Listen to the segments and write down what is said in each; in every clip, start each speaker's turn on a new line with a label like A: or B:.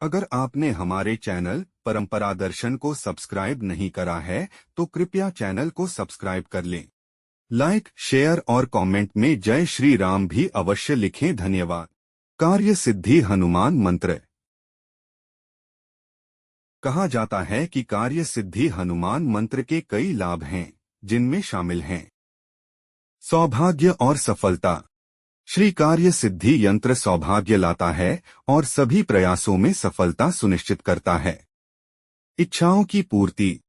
A: अगर आपने हमारे चैनल परंपरा दर्शन को सब्सक्राइब नहीं करा है तो कृपया चैनल को सब्सक्राइब कर लें। लाइक, शेयर और कमेंट में जय श्री राम भी अवश्य लिखें। धन्यवाद। कार्य सिद्धि हनुमान मंत्र। कहा जाता है कि कार्य सिद्धि हनुमान मंत्र के कई लाभ हैं, जिनमें शामिल हैं सौभाग्य और सफलता। श्री कार्य सिद्धि यंत्र सौभाग्य लाता है और सभी प्रयासों में सफलता सुनिश्चित करता है। इच्छाओं की पूर्ति।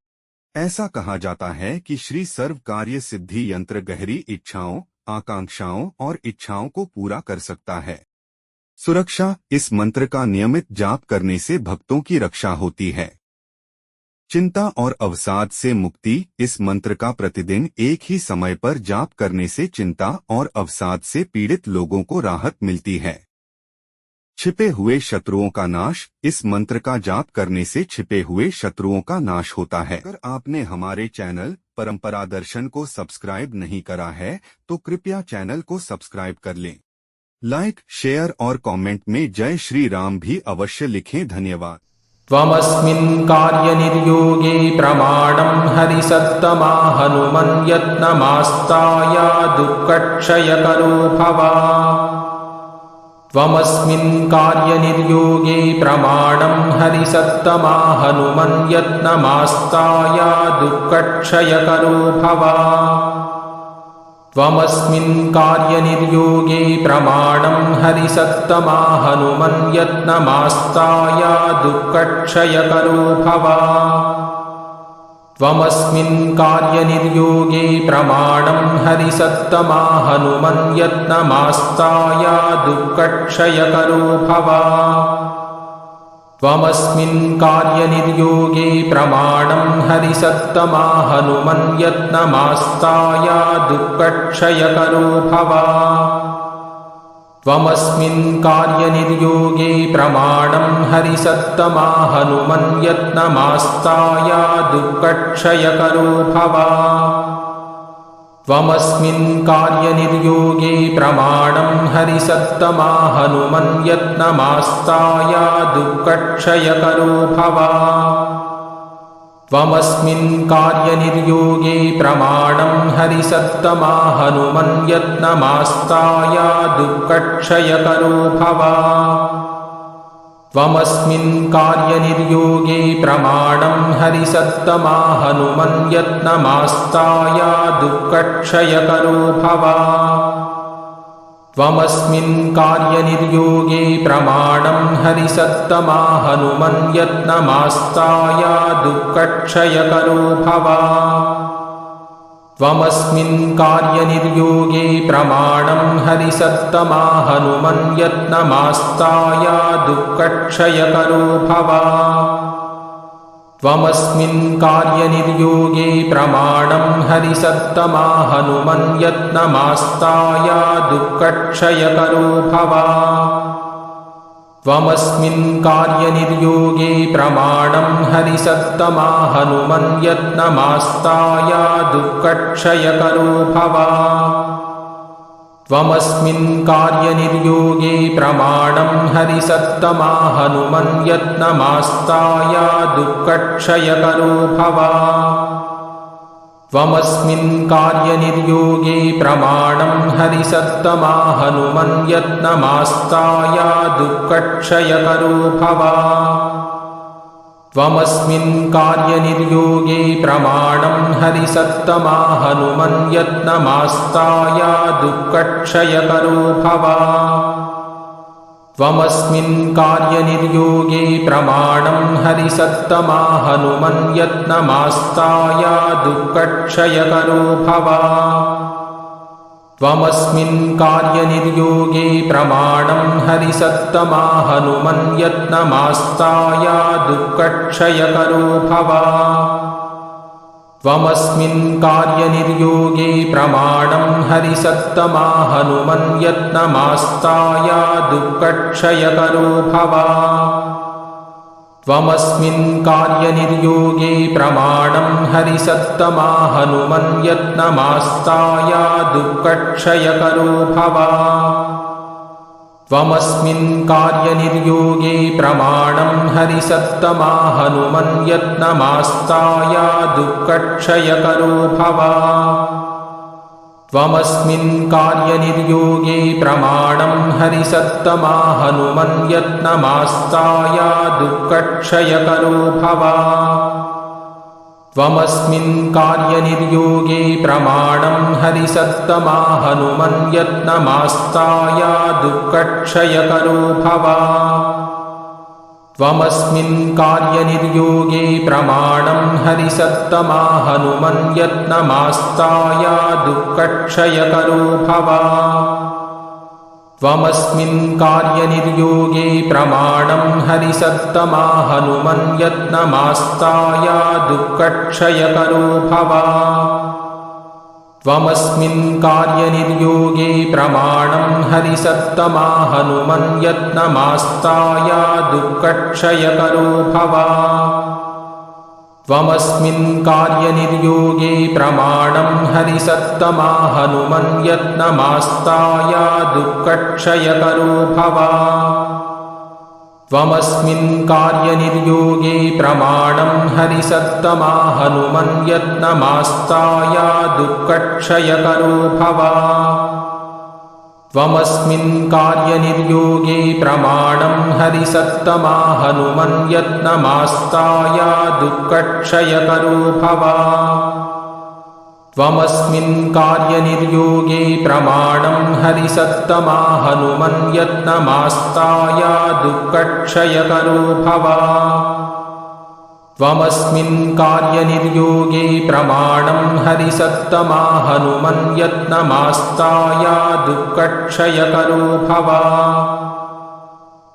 A: ऐसा कहा जाता है कि श्री सर्व कार्य सिद्धि यंत्र गहरी इच्छाओं, आकांक्षाओं और इच्छाओं को पूरा कर सकता है। सुरक्षा। इस मंत्र का नियमित जाप करने से भक्तों की रक्षा होती है। चिंता और अवसाद से मुक्ति। इस मंत्र का प्रतिदिन एक ही समय पर जाप करने से चिंता और अवसाद से पीड़ित लोगों को राहत मिलती है। छिपे हुए शत्रुओं का नाश। इस मंत्र का जाप करने से छिपे हुए शत्रुओं का नाश होता है। अगर आपने हमारे चैनल परंपरा दर्शन को सब्सक्राइब नहीं करा है तो कृपया चैनल को सब्सक्राइब कर लें। लाइक, शेयर और कमेंट में जय श्री राम भी अवश्य लिखें। धन्यवाद।
B: त्वमस्मिन् कार्यनिर्योगे प्रमाणं हरिसत्तमा हनुमन् यत्नमास्ताय दुःखक्षयकरो भव। त्वमस्मिन् कार्यनिर्योगे प्रमाणं हरिसत्तमा हनुमन् यत्नमास्ताय दुःखक्षयकरो भव। त्वमस्मिन् कार्यनिर्योगे प्रमाणं हरिसत्तमा हनुमन् यत्नमास्ताय दुःखक्षयकरो भव। त्वमस्मिन् कार्यनिर्योगे प्रमाणं हरिसत्तमा हनुमन् यत्नमास्ताय दुःखक्षयकरो भव। त्वमस्मिन् कार्यनिर्योगे प्रमाणं हरिसत्तमा हनुमन् यत्नमास्ताय दुःखक्षयकरो भव। त्वमस्मिन् कार्यनिर्योगे प्रमाणं हरिसत्तमा हनुमन् यत्नमास्ताय दुःखक्षयकरो भव। त्वमस्मिन् कार्यनिर्योगे प्रमाणं हरिसत्तमा हनुमन् यत्नमास्ताय दुःखक्षयकरो भव। त्वमस्मिन् कार्यनिर्योगे प्रमाणं हरिसत्तमा हनुमन् यत्नमास्ताय दुःखक्षयकरो भव। त्वमस्मिन् कार्यनिर्योगे प्रमाणं हरिसत्तमा हनुमन् यत्नमास्ताय दुःखक्षयकरो भव। त्वमस्मिन् कार्यनिर्योगे प्रमाणं हरिसत्तमा हनुमन् यत्नमास्ताय दुःखक्षयकरो भव। त्वमस्मिन् कार्यनिर्योगे प्रमाणं हरिसत्तमा हनुमन् यत्नमास्ताय दुःखक्षयकरो भव। त्वमस्मिन् कार्यनिर्योगे प्रमाणं हरिसत्तमा हनुमन् यत्नमास्ताय दुःखक्षयकरो भव। त्वमस्मिन् कार्यनिर्योगे प्रमाणं हरिसत्तमा हनुमन् यत्नमास्ताय दुःखक्षयकरो भव। त्वमस्मिन् कार्यनिर्योगे प्रमाणं हरिसत्तमा हनुमन् यत्नमास्ताय दुःखक्षयकरो भव। त्वमस्मिन् कार्यनिर्योगे प्रमाणं हरिसत्तमा हनुमन् यत्नमास्ताय दुःखक्षयकरो भव। त्वमस्मिन् कार्यनिर्योगे प्रमाणं हरिसत्तमा हनुमन् यत्नमास्ताय दुःखक्षयकरो भव। त्वमस्मिन् कार्यनिर्योगे प्रमाणं हरिसत्तमा हनुमन् यत्नमास्ताय दुःखक्षयकरो भव। त्वमस्मिन् कार्यनिर्योगे प्रमाणं हरिसत्तमा हनुमन् यत्नमास्ताय दुःखक्षयकरो भव। त्वमस्मिन् कार्यनिर्योगे प्रमाणं हरिसत्तमा हनुमन् यत्नमास्ताय दुःखक्षयकरो भव। त्वमस्मिन् कार्यनिर्योगे प्रमाणं हरिसत्तमा हनुमन् यत्नमास्ताय दुःखक्षयकरो भव। त्वमस्मिन् कार्यनिर्योगे प्रमाणं हरिसत्तमा हनुमन्यत्नमास्ताय दुःखक्षयकरो भव त्वमस्मिन् कार्यनिर्योगे प्रमाणं हरिसत्तमा हनुमन्यत्नमास्ताय दुःखक्षयकरो भव त्वमस्मिन् कार्यनिर्योगे प्रमाणं हरिसत्तमा हनुमन्यत्नमास्ताय दुःखक्षयकरो भव त्वमस्मिन् कार्यनिर्योगे प्रमाणं हरिसत्तमा हनुमन्यत्नमास्ताय दुःखक्षयकरो भव त्वमस्मिन् कार्यनिर्योगे प्रमाणं हरिसत्तमा हनुमन्यत्नमास्ताय दुःखक्षयकरो भव त्वमस्मिन् कार्यनिर्योगे प्रमाणं हरिसत्तमा हनुमन्यत्नमास्ताय दुःखक्षयकरो भव त्वमस्मिन् कार्यनिर्योगे प्रमाणं हरिसत्तमा हनुमन्यत्नमास्ताय दुःखक्षयकरो भव त्वमस्मिन् कार्यनिर्योगे प्रमाणं हरिसत्तमा हनुमन्यत्नमास्ताय दुःखक्षयकरो भव त्वमस्मिन् कार्यनिर्योगे प्रमाणं हरिसत्तमा हनुमन्यत्नमास्ताय दुःखक्षयकरो भव त्वमस्मिन् कार्यनिर्योगे प्रमाणं हरिसत्तमा हनुमन्यत्नमास्ताय दुःखक्षयकरो भव त्वमस्मिन् कार्यनिर्योगे प्रमाणं हरिसत्तमा हनुमन्यत्नमास्ताय दुःखक्षयकरो भव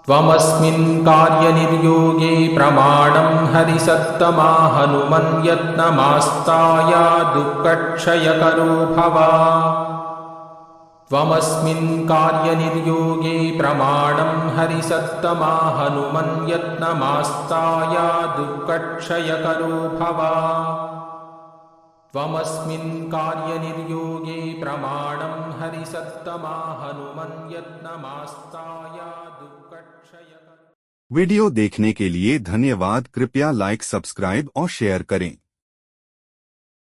B: त्वमस्मिन् कार्यनिर्योगे प्रमाणं हरिसत्तमा हनुमन्यत्नमास्ताय दुःखक्षयकरो भव त्वमस्मिन् कार्यनिर्योगे प्रमाणं हरिसत्तमा हनुमन्यत्नमास्ताय दुःखक्षयकरो भव त्वमस्मिन् कार्यनिर्योगे प्रमाणं हरिसत्तमा हनुमन्यत्नमास्ताय दुःखक्षयकरो।
A: वीडियो देखने के लिए धन्यवाद। कृपया लाइक, सब्सक्राइब और शेयर करें।